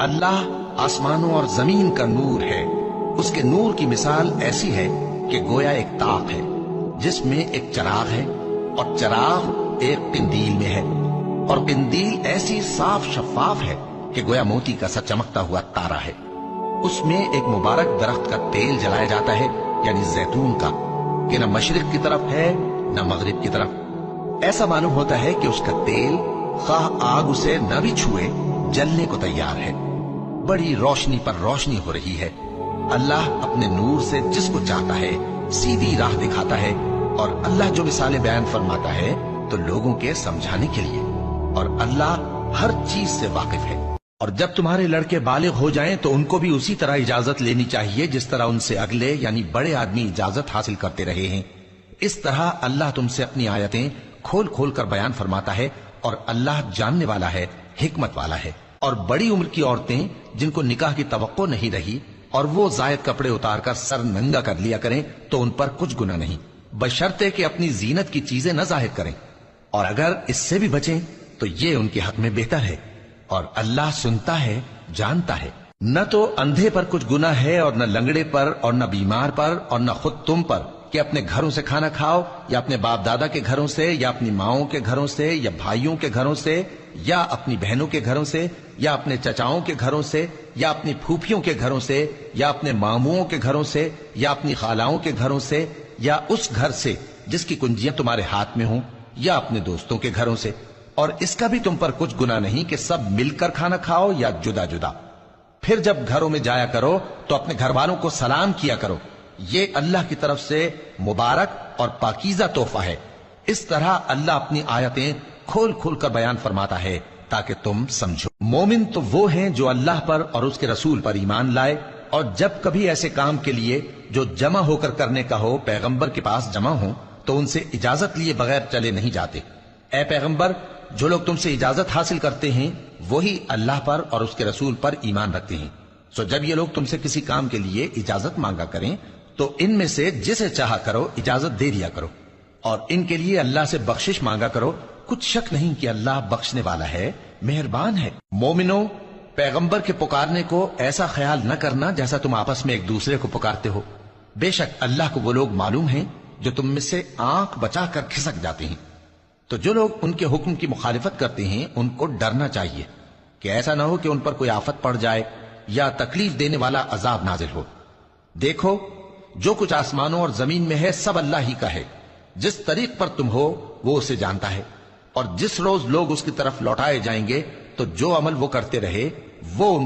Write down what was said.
اللہ آسمانوں اور زمین کا نور ہے۔ اس کے نور کی مثال ایسی ہے کہ گویا ایک طاق ہے جس میں ایک چراغ ہے، اور چراغ ایک قندیل میں ہے، اور قندیل ایسی صاف شفاف ہے کہ گویا موتی کا سا چمکتا ہوا تارا ہے۔ اس میں ایک مبارک درخت کا تیل جلایا جاتا ہے، یعنی زیتون کا، کہ نہ مشرق کی طرف ہے نہ مغرب کی طرف۔ ایسا معلوم ہوتا ہے کہ اس کا تیل خواہ آگ اسے نہ بھی چھوئے جلنے کو تیار ہے۔ بڑی روشنی پر روشنی ہو رہی ہے۔ اللہ اپنے نور سے جس کو چاہتا ہے سیدھی راہ دکھاتا ہے، اور اللہ جو مثالیں بیان فرماتا ہے تو لوگوں کے سمجھانے کے لیے، اور اللہ ہر چیز سے واقف ہے۔ اور جب تمہارے لڑکے بالغ ہو جائیں تو ان کو بھی اسی طرح اجازت لینی چاہیے جس طرح ان سے اگلے یعنی بڑے آدمی اجازت حاصل کرتے رہے ہیں۔ اس طرح اللہ تم سے اپنی آیتیں کھول کھول کر بیان فرماتا ہے، اور اللہ جاننے والا ہے، حکمت والا ہے۔ اور بڑی عمر کی عورتیں جن کو نکاح کی توقع نہیں رہی اور وہ زائد کپڑے اتار کر سر ننگا کر لیا کریں تو ان پر کچھ گناہ نہیں، بشرطے کہ اپنی زینت کی چیزیں نہ ظاہر کریں، اور اگر اس سے بھی بچیں تو یہ ان کے حق میں بہتر ہے، اور اللہ سنتا ہے، جانتا ہے۔ نہ تو اندھے پر کچھ گناہ ہے، اور نہ لنگڑے پر، اور نہ بیمار پر، اور نہ خود تم پر کہ اپنے گھروں سے کھانا کھاؤ، یا اپنے باپ دادا کے گھروں سے، یا اپنی ماؤں کے گھروں سے، یا بھائیوں کے گھروں سے، یا اپنی بہنوں کے گھروں سے، یا اپنے چچاؤں کے گھروں سے، یا اپنی پھوپھیوں کے گھروں سے، یا اپنے ماموؤں کے گھروں سے، یا اپنی خالاؤں کے گھروں سے، یا اس گھر سے جس کی کنجیاں تمہارے ہاتھ میں ہوں، یا اپنے دوستوں کے گھروں سے۔ اور اس کا بھی تم پر کچھ گناہ نہیں کہ سب مل کر کھانا کھاؤ یا جدا جدا۔ پھر جب گھروں میں جایا کرو تو اپنے گھر والوں کو سلام کیا کرو، یہ اللہ کی طرف سے مبارک اور پاکیزہ تحفہ ہے۔ اس طرح اللہ اپنی آیتیں کھول کھول کر بیان فرماتا ہے تاکہ تم سمجھو۔ مومن تو وہ ہیں جو اللہ پر اور اس کے رسول پر ایمان لائے، اور جب کبھی ایسے کام کے لیے جو جمع ہو کر کرنے کا ہو پیغمبر کے پاس جمع ہوں تو ان سے اجازت لیے بغیر چلے نہیں جاتے۔ اے پیغمبر، جو لوگ تم سے اجازت حاصل کرتے ہیں وہی اللہ پر اور اس کے رسول پر ایمان رکھتے ہیں۔ سو جب یہ لوگ تم سے کسی کام کے لیے اجازت مانگا کریں تو ان میں سے جسے چاہا کرو اجازت دے دیا کرو، اور ان کے لیے اللہ سے بخشش مانگا کرو، کچھ شک نہیں کہ اللہ بخشنے والا ہے، مہربان ہے۔ مومنو، پیغمبر کے پکارنے کو ایسا خیال نہ کرنا جیسا تم آپس میں ایک دوسرے کو پکارتے ہو۔ بے شک اللہ کو وہ لوگ معلوم ہیں جو تم میں سے آنکھ بچا کر کھسک جاتے ہیں۔ تو جو لوگ ان کے حکم کی مخالفت کرتے ہیں ان کو ڈرنا چاہیے کہ ایسا نہ ہو کہ ان پر کوئی آفت پڑ جائے یا تکلیف دینے والا عذاب نازل ہو۔ دیکھو، جو کچھ آسمانوں اور زمین میں ہے سب اللہ ہی کا ہے۔ جس طریق پر تم ہو وہ اسے جانتا ہے، اور جس روز لوگ اس کی طرف لوٹائے جائیں گے تو جو عمل وہ کرتے رہے وہ ان